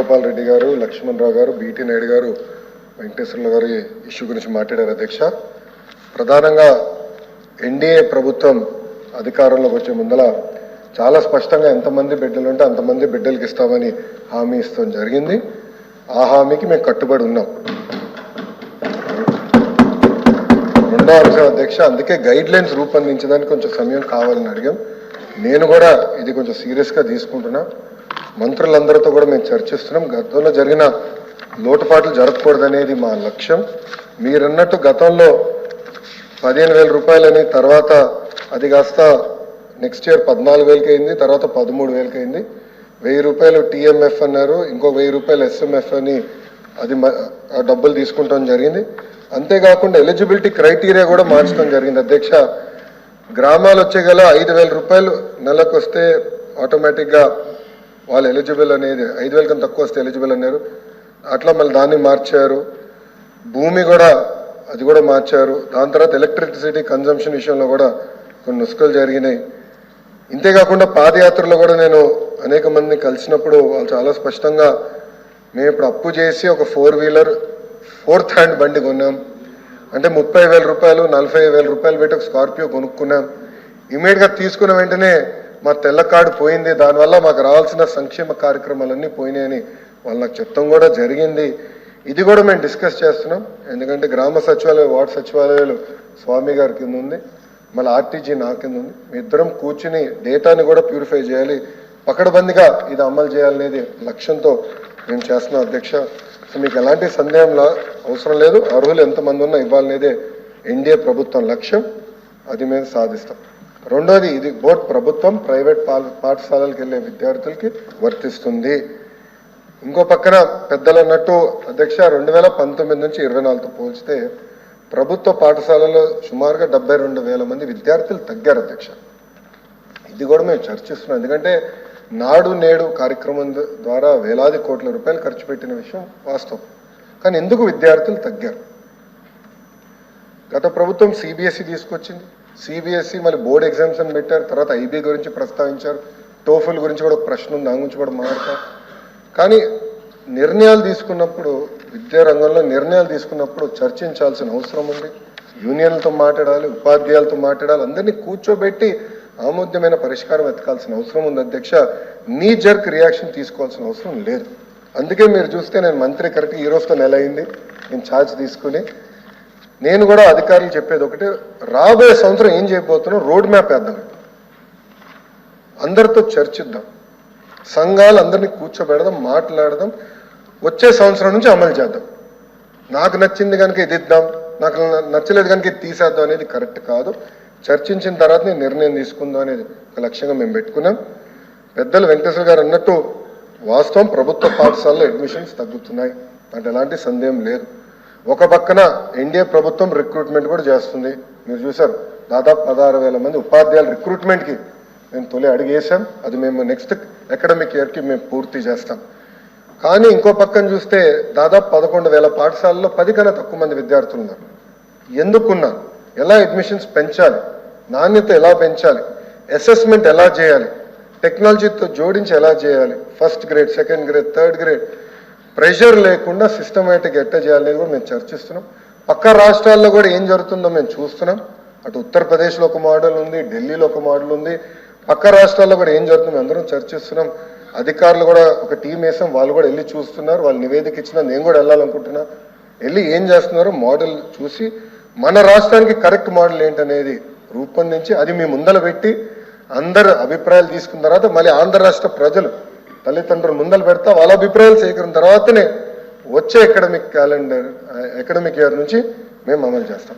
వేణుగోపాల్ రెడ్డి గారు, లక్ష్మణ్ రావు గారు, బీటీ నాయుడు గారు, వెంకటేశ్వర్ల గారు ఇష్యూ గురించి మాట్లాడారు అధ్యక్ష. ప్రధానంగా ఎన్డీఏ ప్రభుత్వం అధికారంలోకి వచ్చే ముందల చాలా స్పష్టంగా ఎంతమంది బిడ్డలు ఉంటే అంతమంది బిడ్డలకి ఇస్తామని హామీ ఇస్తాం జరిగింది. ఆ హామీకి మేము కట్టుబడి ఉన్నాం. రెండో అంశం అధ్యక్ష, అందుకే గైడ్ లైన్స్ రూపొందించడానికి కొంచెం సమయం కావాలని అడిగాం. నేను కూడా ఇది కొంచెం సీరియస్గా తీసుకుంటున్నా. మంత్రులందరితో కూడా మేము చర్చిస్తున్నాం. గతంలో జరిగిన లోటుపాట్లు జరగకూడదనేది మా లక్ష్యం. మీరన్నట్టు గతంలో 15,000 రూపాయలని, తర్వాత అది కాస్త నెక్స్ట్ ఇయర్ 14,000కి అయింది, తర్వాత 13,000కి అయింది. 1,000 రూపాయలు టీఎంఎఫ్ అన్నారు, ఇంకో 1,000 రూపాయలు ఎస్ఎంఎఫ్ అని అది డబ్బులు తీసుకుంటాం జరిగింది. అంతేకాకుండా ఎలిజిబిలిటీ క్రైటీరియా కూడా మార్చడం జరిగింది అధ్యక్ష. గ్రామాలు వచ్చే గల 5,000 రూపాయలు నెలకు వస్తే ఆటోమేటిక్గా వాళ్ళు ఎలిజిబుల్ అనేది, 5,000 కన్నా తక్కువ వస్తే ఎలిజిబుల్ అన్నారు. అట్లా మళ్ళీ దాన్ని మార్చారు. భూమి కూడా అది కూడా మార్చారు. దాని తర్వాత ఎలక్ట్రిసిటీ కన్జంప్షన్ విషయంలో కూడా కొన్ని నుస్ఖలు జరిగినాయి. ఇంతేకాకుండా పాదయాత్రలో కూడా నేను అనేక మందిని కలిసినప్పుడు వాళ్ళు చాలా స్పష్టంగా మేము ఇప్పుడు అప్పు చేసి ఒక 4 వీలర్ 4th హ్యాండ్ బండి కొన్నాం అంటే 30,000 రూపాయలు 40,000 రూపాయలు పెట్టి ఒక స్కార్పియో కొనుక్కున్నాం. ఇమీడియట్గా తీసుకున్న వెంటనే మా తెల్ల కార్డు పోయింది, దానివల్ల మాకు రావాల్సిన సంక్షేమ కార్యక్రమాలన్నీ పోయినాయని వాళ్ళు నాకు చెప్తాం కూడా జరిగింది. ఇది కూడా మేము డిస్కస్ చేస్తున్నాం. ఎందుకంటే గ్రామ సచివాలయం, వార్డు సచివాలయాలు స్వామి గారి కింద ఉంది, మళ్ళీ ఆర్టీజీ నా కింద ఉంది. మీ ఇద్దరం కూర్చుని డేటాని కూడా ప్యూరిఫై చేయాలి, పకడ్బందీగా ఇది అమలు చేయాలనేది లక్ష్యంతో మేము చేస్తున్నాం అధ్యక్ష. సో మీకు ఎలాంటి సందేహంలా అవసరం లేదు. అర్హులు ఎంతమంది ఉన్నా ఇవ్వాలనేదే ఎన్డీఏ ప్రభుత్వం లక్ష్యం. అది మేము సాధిస్తాం. రెండోది, ఇది బోత్ ప్రభుత్వం ప్రైవేట్ పాఠశాలలకు వెళ్ళే విద్యార్థులకి వర్తిస్తుంది. ఇంకో పక్కన పెద్దలు అన్నట్టు అధ్యక్ష 2019 నుంచి 24తో పోల్చితే ప్రభుత్వ పాఠశాలలో సుమారుగా 72,000 మంది విద్యార్థులు తగ్గారు అధ్యక్ష. ఇది కూడా మేము చర్చిస్తున్నాం. ఎందుకంటే నాడు నేడు కార్యక్రమం ద్వారా వేలాది కోట్ల రూపాయలు ఖర్చు పెట్టిన విషయం వాస్తవం. కానీ ఎందుకు విద్యార్థులు తగ్గారు? గత ప్రభుత్వం సిబిఎస్ఈ తీసుకొచ్చింది. సిబిఎస్ఈ మళ్ళీ బోర్డ్ ఎగ్జామ్స్ అని పెట్టారు. తర్వాత ఐబీ గురించి ప్రస్తావించారు. టోఫుల్ గురించి కూడా ఒక ప్రశ్న ఉంది, దాని గురించి కూడా మాట్లాడతారు. కానీ నిర్ణయాలు తీసుకున్నప్పుడు, విద్యారంగంలో నిర్ణయాలు తీసుకున్నప్పుడు చర్చించాల్సిన అవసరం ఉంది. యూనియన్లతో మాట్లాడాలి, ఉపాధ్యాయులతో మాట్లాడాలి, అందరినీ కూర్చోబెట్టి ఆమోద్యమైన పరిష్కారం వెతకాల్సిన అవసరం ఉంది అధ్యక్ష. నీ జర్క్ రియాక్షన్ తీసుకోవాల్సిన అవసరం లేదు. అందుకే మీరు చూస్తే నేను మంత్రి కరెక్ట్గా ఈ రోజుతో నెల అయింది నేను ఛార్జ్ తీసుకుని. నేను కూడా అధికారులు చెప్పేది ఒకటి, రాబోయే సంవత్సరం ఏం చేయబోతున్నాం రోడ్ మ్యాప్ వేద్దాం, అందరితో చర్చిద్దాం, సంఘాలు అందరినీ కూర్చోబెడదాం, మాట్లాడదాం, వచ్చే సంవత్సరం నుంచి అమలు చేద్దాం. నాకు నచ్చింది కనుక ఇది ఇద్దాం, నాకు నచ్చలేదు కనుక ఇది తీసేద్దాం అనేది కరెక్ట్ కాదు. చర్చించిన తర్వాత నేను నిర్ణయం తీసుకుందాం అనేది ఒక లక్ష్యంగా మేము పెట్టుకున్నాం. పెద్దలు వెంకటేశ్వర గారు అన్నట్టు వాస్తవం, ప్రభుత్వ పాఠశాలలో అడ్మిషన్స్ తగ్గుతున్నాయి అంటే ఎలాంటి సందేహం లేదు. ఒక పక్కన ఎన్డీఏ ప్రభుత్వం రిక్రూట్మెంట్ కూడా చేస్తుంది. మీరు చూసారు, దాదాపు 16,000 మంది ఉపాధ్యాయుల రిక్రూట్మెంట్కి మేము తొలి అడిగేసాం. అది మేము నెక్స్ట్ అకాడమిక్ ఇయర్కి మేము పూర్తి చేస్తాం. కానీ ఇంకో పక్కన చూస్తే దాదాపు 11,000 పాఠశాలలో 10 కన్నా తక్కువ మంది విద్యార్థులు ఉన్నారు. ఎందుకున్నారు? ఎలా అడ్మిషన్స్ పెంచాలి, నాణ్యత ఎలా పెంచాలి, అసెస్మెంట్ ఎలా చేయాలి, టెక్నాలజీతో జోడించి ఎలా చేయాలి, first grade, second grade, third grade pressure లేకుండా సిస్టమేటిక్ ఎట్లా చేయాలనేది కూడా మేము చర్చిస్తున్నాం. పక్క రాష్ట్రాల్లో కూడా ఏం జరుగుతుందో మేము చూస్తున్నాం. అటు ఉత్తరప్రదేశ్లో ఒక మోడల్ ఉంది, ఢిల్లీలో ఒక మోడల్ ఉంది, పక్క రాష్ట్రాల్లో కూడా ఏం జరుగుతుందో అందరం చర్చిస్తున్నాం. అధికారులు కూడా ఒక టీం వేసాం, వాళ్ళు కూడా వెళ్ళి చూస్తున్నారు. వాళ్ళు నివేదిక ఇచ్చినా నేను కూడా వెళ్ళాలనుకుంటున్నా. వెళ్ళి ఏం చేస్తున్నారో మోడల్ చూసి మన రాష్ట్రానికి కరెక్ట్ మోడల్ ఏంటనేది రూపొందించి అది మీ ముందర పెట్టి అందరు అభిప్రాయాలు తీసుకున్న తర్వాత మళ్ళీ ఆంధ్ర రాష్ట్ర ప్రజలు తల్లిదండ్రులు ముందర పెడతా వాళ్ళ అభిప్రాయాలు సేకరించిన తర్వాతనే వచ్చే అకాడమిక్ ఇయర్ నుంచి మేము అమలు చేస్తాం.